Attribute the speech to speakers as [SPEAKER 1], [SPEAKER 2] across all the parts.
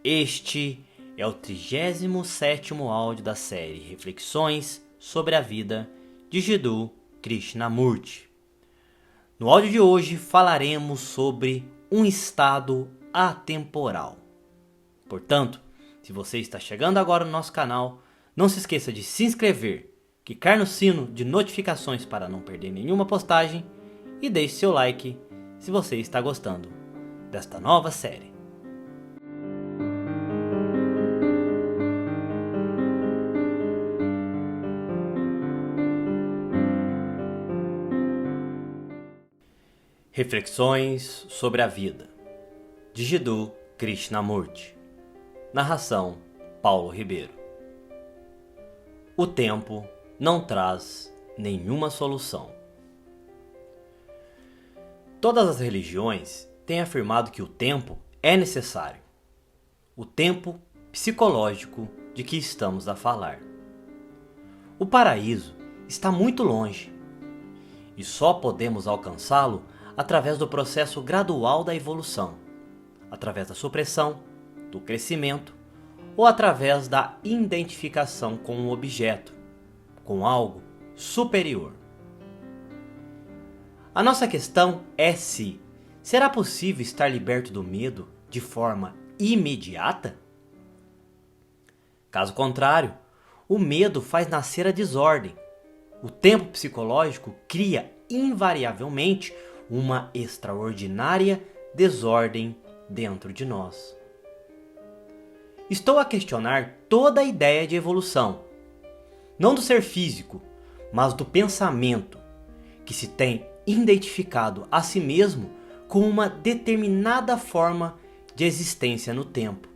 [SPEAKER 1] Este é o 37º áudio da série Reflexões sobre a Vida de Jiddu Krishnamurti. No áudio de hoje falaremos sobre um estado atemporal. Portanto, se você está chegando agora no nosso canal, não se esqueça de se inscrever, clicar no sino de notificações para não perder nenhuma postagem e deixe seu like se você está gostando desta nova série. Reflexões sobre a Vida de Jiddu Krishnamurti. Narração Paulo Ribeiro. O tempo não traz nenhuma solução. Todas as religiões têm afirmado que o tempo é necessário. O tempo psicológico de que estamos a falar. O paraíso está muito longe e só podemos alcançá-lo através do processo gradual da evolução, através da supressão, do crescimento ou através da identificação com um objeto, com algo superior. A nossa questão é se será possível estar liberto do medo de forma imediata? Caso contrário, o medo faz nascer a desordem. O tempo psicológico cria invariavelmente uma extraordinária desordem dentro de nós. Estou a questionar toda a ideia de evolução, não do ser físico, mas do pensamento, que se tem identificado a si mesmo com uma determinada forma de existência no tempo.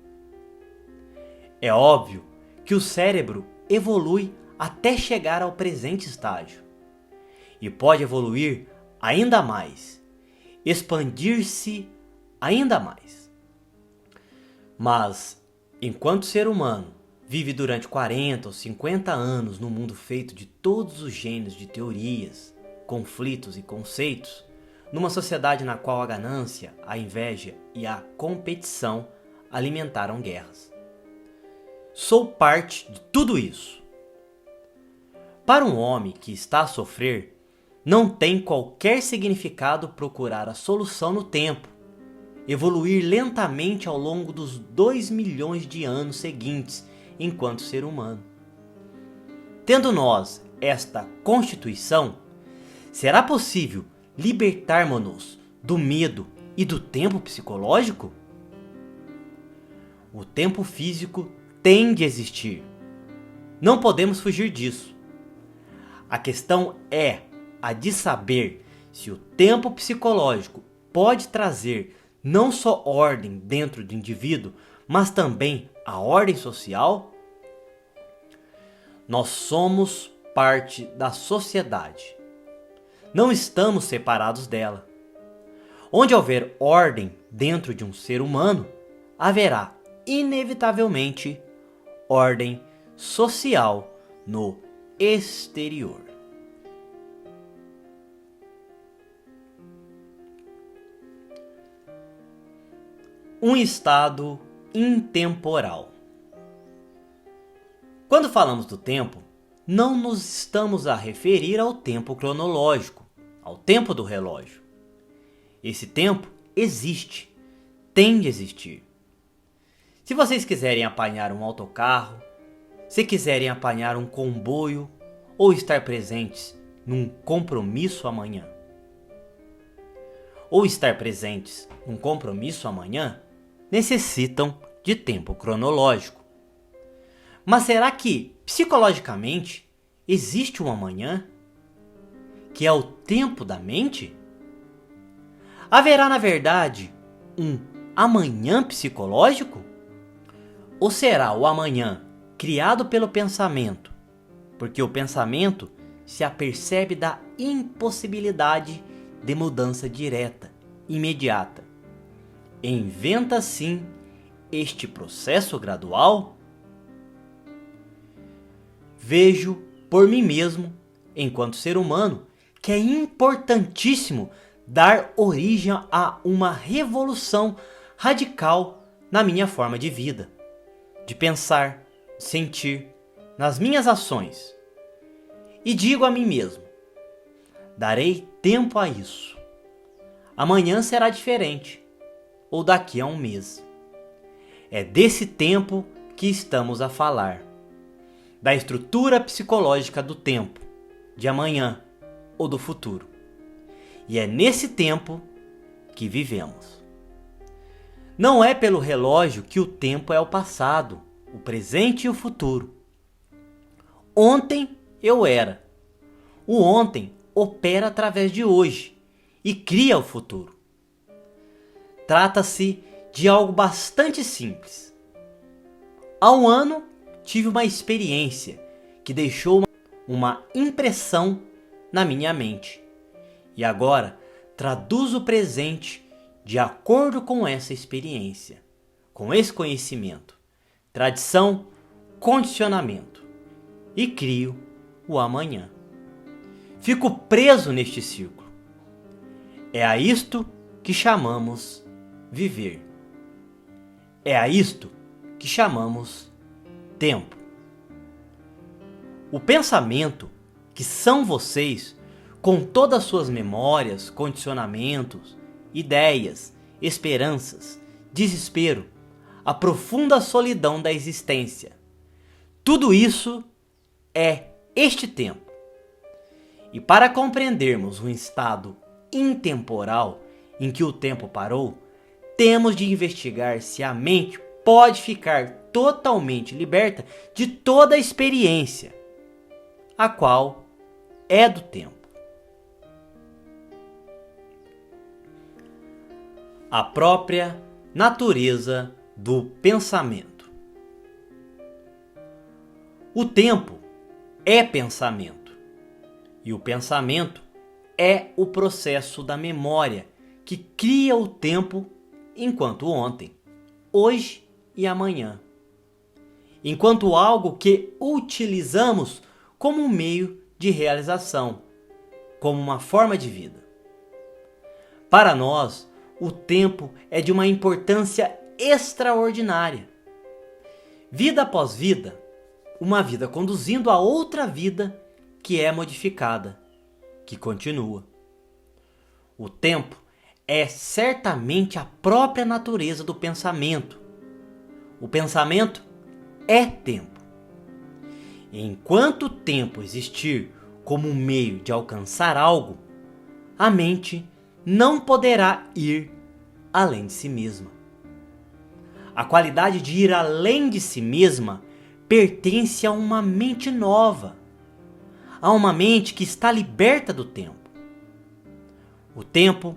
[SPEAKER 1] É óbvio que o cérebro evolui até chegar ao presente estágio, e pode evoluir ainda mais, expandir-se ainda mais. Mas, enquanto o ser humano vive durante 40 ou 50 anos no mundo feito de todos os gêneros de teorias, conflitos e conceitos, numa sociedade na qual a ganância, a inveja e a competição alimentaram guerras. Sou parte de tudo isso. Para um homem que está a sofrer, não tem qualquer significado procurar a solução no tempo, evoluir lentamente ao longo dos 2 milhões de anos seguintes enquanto ser humano. Tendo nós esta constituição, será possível libertarmos-nos do medo e do tempo psicológico? O tempo físico tem de existir. Não podemos fugir disso. A questão é a de saber se o tempo psicológico pode trazer não só ordem dentro do indivíduo, mas também a ordem social. Nós somos parte da sociedade. Não estamos separados dela. Onde houver ordem dentro de um ser humano, haverá inevitavelmente ordem social no exterior. Um estado intemporal. Quando falamos do tempo, não nos estamos a referir ao tempo cronológico, ao tempo do relógio. Esse tempo existe, tem de existir. Se vocês quiserem apanhar um autocarro, se quiserem apanhar um comboio ou estar presentes num compromisso amanhã, necessitam de tempo cronológico. Mas será que, psicologicamente, existe um amanhã, que é o tempo da mente? Haverá, na verdade, um amanhã psicológico? Ou será o amanhã criado pelo pensamento, porque o pensamento se apercebe da impossibilidade de mudança direta, imediata? Inventa assim este processo gradual? Vejo por mim mesmo, enquanto ser humano, que é importantíssimo dar origem a uma revolução radical na minha forma de vida, de pensar, de sentir, nas minhas ações. E digo a mim mesmo: darei tempo a isso. Amanhã será diferente, ou daqui a um mês. É desse tempo que estamos a falar, da estrutura psicológica do tempo, de amanhã ou do futuro. E é nesse tempo que vivemos. Não é pelo relógio que o tempo é o passado, o presente e o futuro. Ontem eu era. O ontem opera através de hoje e cria o futuro. Trata-se de algo bastante simples. Há um ano tive uma experiência que deixou uma impressão na minha mente. E agora traduzo o presente de acordo com essa experiência, com esse conhecimento, tradição, condicionamento, e crio o amanhã. Fico preso neste círculo. É a isto que chamamos viver. É a isto que chamamos tempo. O pensamento, que são vocês, com todas as suas memórias, condicionamentos, ideias, esperanças, desespero, a profunda solidão da existência. Tudo isso é este tempo. E para compreendermos um estado intemporal em que o tempo parou, temos de investigar se a mente pode ficar totalmente liberta de toda a experiência, a qual é do tempo. A própria natureza do pensamento. O tempo é pensamento, e o pensamento é o processo da memória que cria o tempo enquanto ontem, hoje e amanhã, enquanto algo que utilizamos como um meio de realização, como uma forma de vida. Para nós, o tempo é de uma importância extraordinária. Vida após vida, uma vida conduzindo a outra vida que é modificada, que continua. O tempo é certamente a própria natureza do pensamento. O pensamento é tempo. Enquanto o tempo existir como um meio de alcançar algo, a mente não poderá ir além de si mesma. A qualidade de ir além de si mesma pertence a uma mente nova, a uma mente que está liberta do tempo. O tempo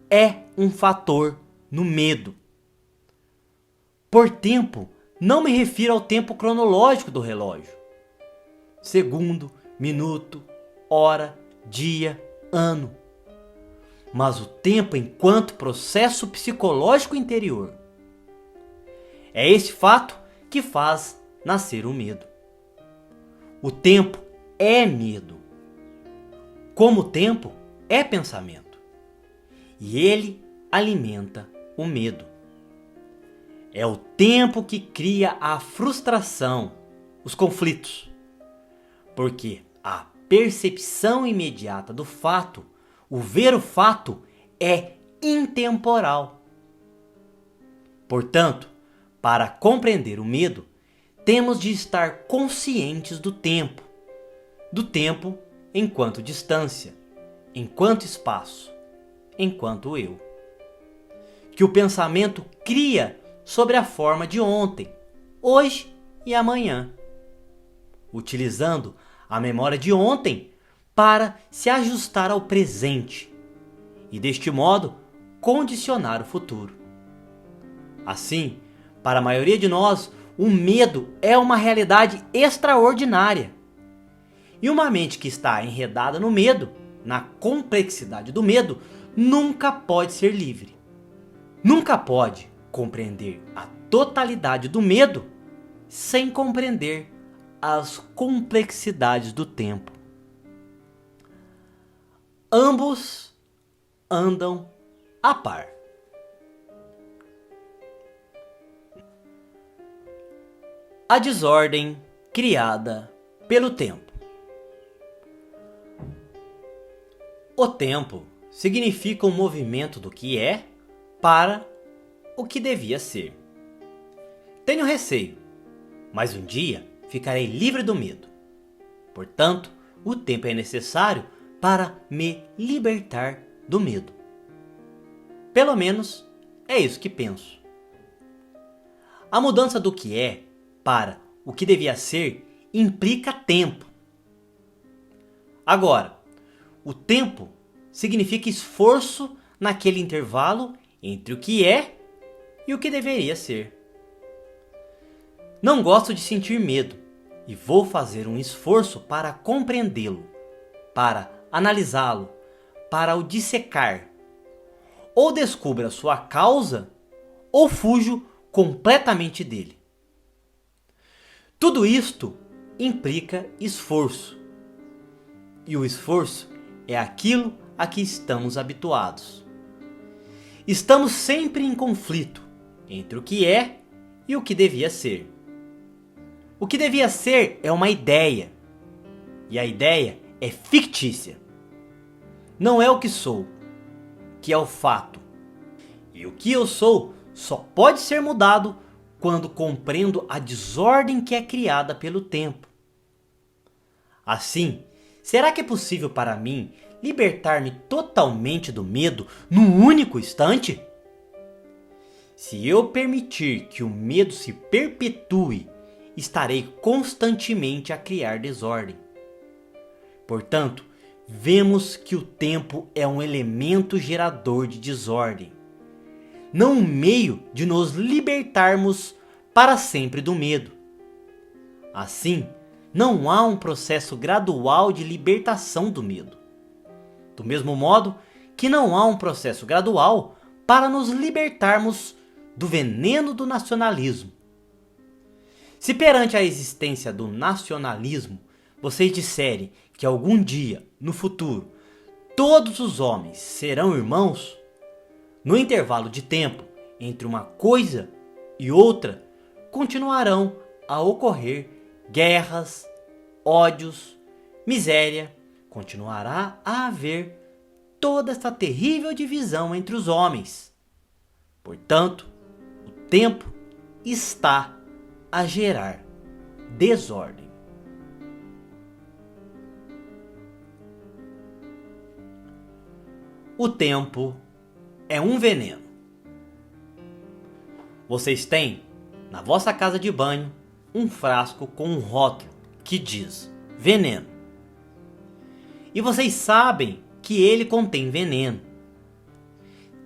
[SPEAKER 1] é um fator no medo. Por tempo, não me refiro ao tempo cronológico do relógio. Segundo, minuto, hora, dia, ano. Mas o tempo enquanto processo psicológico interior. É esse fato que faz nascer o medo. O tempo é medo. Como o tempo é pensamento. E ele alimenta o medo. É o tempo que cria a frustração, os conflitos. Porque a percepção imediata do fato, o ver o fato, é intemporal. Portanto, para compreender o medo, temos de estar conscientes do tempo enquanto distância, enquanto espaço, enquanto eu. Que o pensamento cria sobre a forma de ontem, hoje e amanhã, utilizando a memória de ontem para se ajustar ao presente e, deste modo, condicionar o futuro. Assim, para a maioria de nós, o medo é uma realidade extraordinária. E uma mente que está enredada no medo, na complexidade do medo, nunca pode ser livre. Nunca pode compreender a totalidade do medo sem compreender as complexidades do tempo. Ambos andam a par. A desordem criada pelo tempo. O tempo significa o movimento do que é para o que devia ser. Tenho receio, mas um dia ficarei livre do medo. Portanto, o tempo é necessário para me libertar do medo. Pelo menos é isso que penso. A mudança do que é para o que devia ser implica tempo. Agora, o tempo significa esforço naquele intervalo entre o que é e o que deveria ser. Não gosto de sentir medo e vou fazer um esforço para compreendê-lo, para analisá-lo, para o dissecar. Ou descubro a sua causa, ou fujo completamente dele. Tudo isto implica esforço. E o esforço é aquilo a que estamos habituados. Estamos sempre em conflito entre o que é e o que devia ser. O que devia ser é uma ideia, e a ideia é fictícia. Não é o que sou, que é o fato. E o que eu sou só pode ser mudado quando compreendo a desordem que é criada pelo tempo. Assim, será que é possível para mim libertar-me totalmente do medo num único instante? Se eu permitir que o medo se perpetue, estarei constantemente a criar desordem. Portanto, vemos que o tempo é um elemento gerador de desordem, não um meio de nos libertarmos para sempre do medo. Assim, não há um processo gradual de libertação do medo. Do mesmo modo que não há um processo gradual para nos libertarmos do veneno do nacionalismo. Se perante a existência do nacionalismo, vocês disserem que algum dia, no futuro, todos os homens serão irmãos, no intervalo de tempo entre uma coisa e outra, continuarão a ocorrer guerras, ódios, miséria, continuará a haver toda essa terrível divisão entre os homens. Portanto, o tempo está a gerar desordem. O tempo é um veneno. Vocês têm, na vossa casa de banho, um frasco com um rótulo que diz veneno. E vocês sabem que ele contém veneno.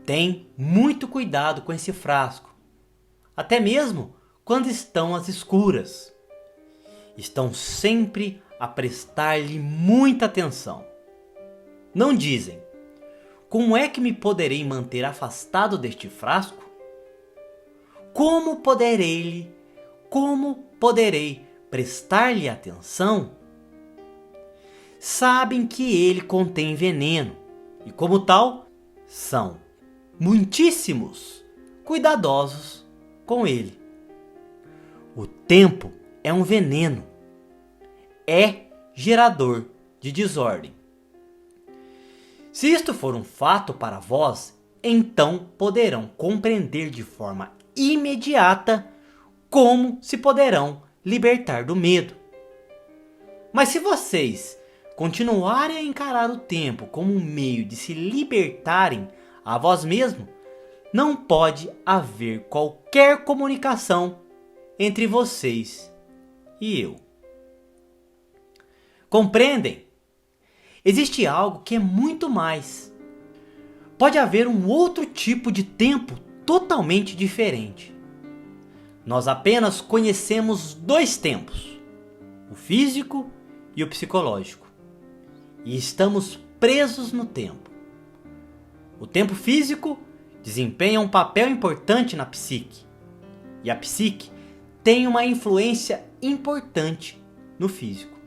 [SPEAKER 1] Tem muito cuidado com esse frasco, até mesmo quando estão às escuras. Estão sempre a prestar-lhe muita atenção. Não dizem: como é que me poderei manter afastado deste frasco? Como poderei prestar-lhe atenção? Sabem que ele contém veneno e, como tal, são muitíssimos cuidadosos com ele. O tempo é um veneno, é gerador de desordem. Se isto for um fato para vós, então poderão compreender de forma imediata como se poderão libertar do medo. Mas se vocês continuarem a encarar o tempo como um meio de se libertarem a vós mesmos, não pode haver qualquer comunicação entre vocês e eu. Compreendem? Existe algo que é muito mais. Pode haver um outro tipo de tempo totalmente diferente. Nós apenas conhecemos dois tempos, o físico e o psicológico, e estamos presos no tempo. O tempo físico desempenha um papel importante na psique, e a psique tem uma influência importante no físico.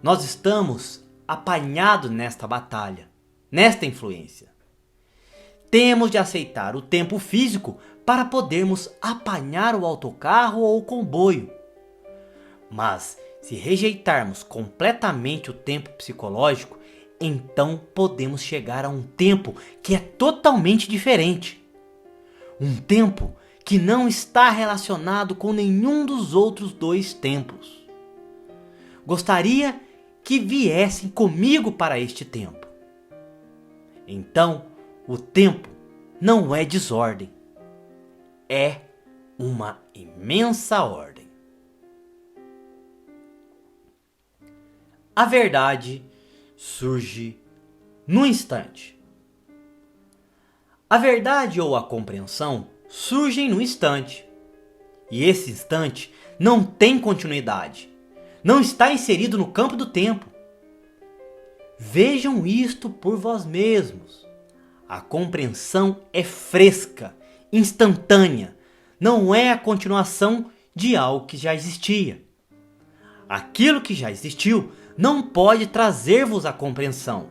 [SPEAKER 1] Nós estamos apanhados nesta batalha, nesta influência. temos de aceitar o tempo físico para podermos apanhar o autocarro ou o comboio. Mas se rejeitarmos completamente o tempo psicológico, então podemos chegar a um tempo que é totalmente diferente. Um tempo que não está relacionado com nenhum dos outros dois tempos. Gostaria que viessem comigo para este tempo. Então, o tempo não é desordem, é uma imensa ordem. A verdade surge no instante. A verdade ou a compreensão surgem no instante. E esse instante não tem continuidade, não está inserido no campo do tempo. Vejam isto por vós mesmos. A compreensão é fresca, instantânea, não é a continuação de algo que já existia. Aquilo que já existiu não pode trazer-vos a compreensão.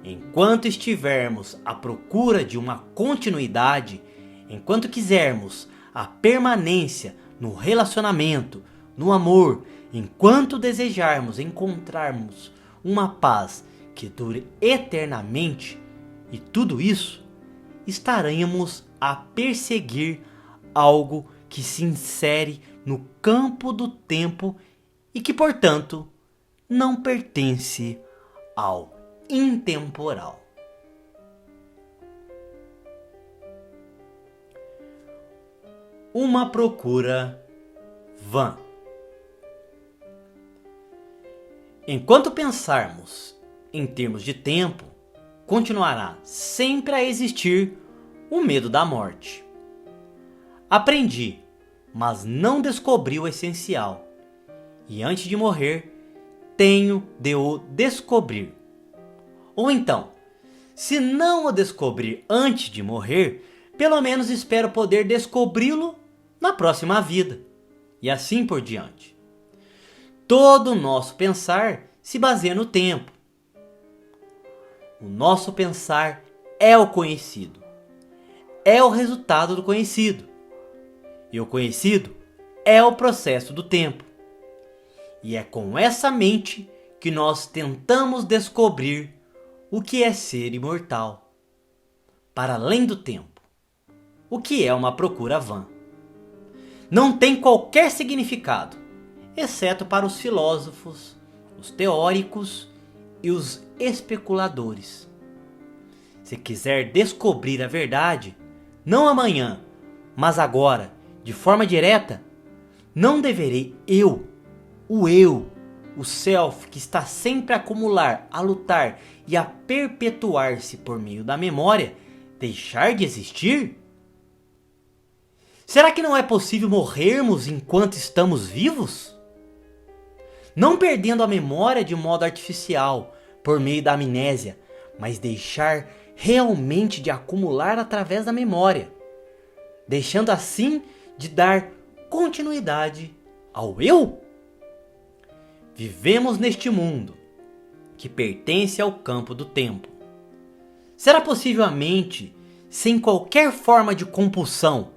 [SPEAKER 1] Enquanto estivermos à procura de uma continuidade, enquanto quisermos a permanência no relacionamento, no amor, enquanto desejarmos encontrarmos uma paz que dure eternamente, e tudo isso, estaremos a perseguir algo que se insere no campo do tempo e que, portanto, não pertence ao intemporal. Uma procura vã. Enquanto pensarmos em termos de tempo, continuará sempre a existir o medo da morte. Aprendi, mas não descobri o essencial. E antes de morrer, tenho de o descobrir. Ou então, se não o descobrir antes de morrer, pelo menos espero poder descobri-lo na próxima vida. E assim por diante. Todo o nosso pensar se baseia no tempo. O nosso pensar é o conhecido. É o resultado do conhecido. E o conhecido é o processo do tempo. E é com essa mente que nós tentamos descobrir o que é ser imortal, para além do tempo, o que é uma procura vã. Não tem qualquer significado, exceto para os filósofos, os teóricos e os especuladores. Se quiser descobrir a verdade, não amanhã, mas agora, de forma direta, não deverei o self que está sempre a acumular, a lutar e a perpetuar-se por meio da memória, deixar de existir? Será que não é possível morrermos enquanto estamos vivos? Não perdendo a memória de modo artificial, por meio da amnésia, mas deixar realmente de acumular através da memória, deixando assim de dar continuidade ao eu? Vivemos neste mundo que pertence ao campo do tempo. Será possível a mente, sem qualquer forma de compulsão,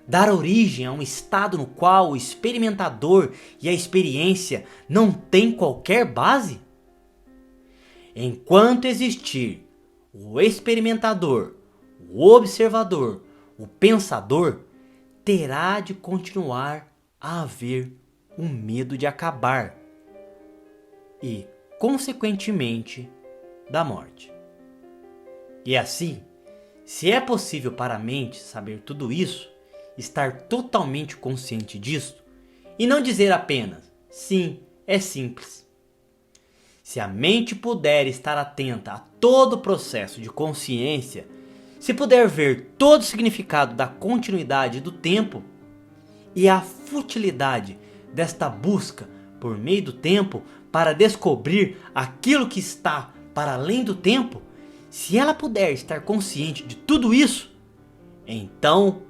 [SPEAKER 1] dar origem a um estado no qual o experimentador e a experiência não têm qualquer base? Enquanto existir o experimentador, o observador, o pensador, terá de continuar a haver um medo de acabar e, consequentemente, da morte. E assim, se é possível para a mente saber tudo isso, estar totalmente consciente disto, e não dizer apenas, sim, é simples. Se a mente puder estar atenta a todo o processo de consciência, se puder ver todo o significado da continuidade do tempo e a futilidade desta busca por meio do tempo para descobrir aquilo que está para além do tempo, se ela puder estar consciente de tudo isso, então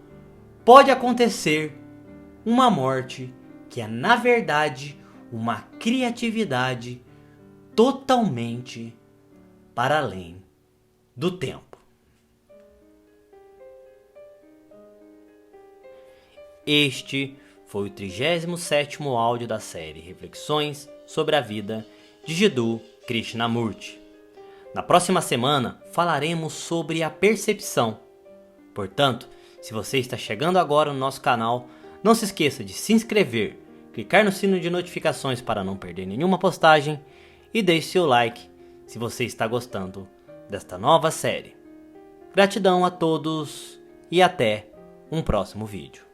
[SPEAKER 1] pode acontecer uma morte que é, na verdade, uma criatividade totalmente para além do tempo. Este foi o 37º áudio da série Reflexões sobre a Vida de Jiddu Krishnamurti. Na próxima semana falaremos sobre a percepção. Portanto, se você está chegando agora no nosso canal, não se esqueça de se inscrever, clicar no sino de notificações para não perder nenhuma postagem e deixe seu like se você está gostando desta nova série. Gratidão a todos e até um próximo vídeo.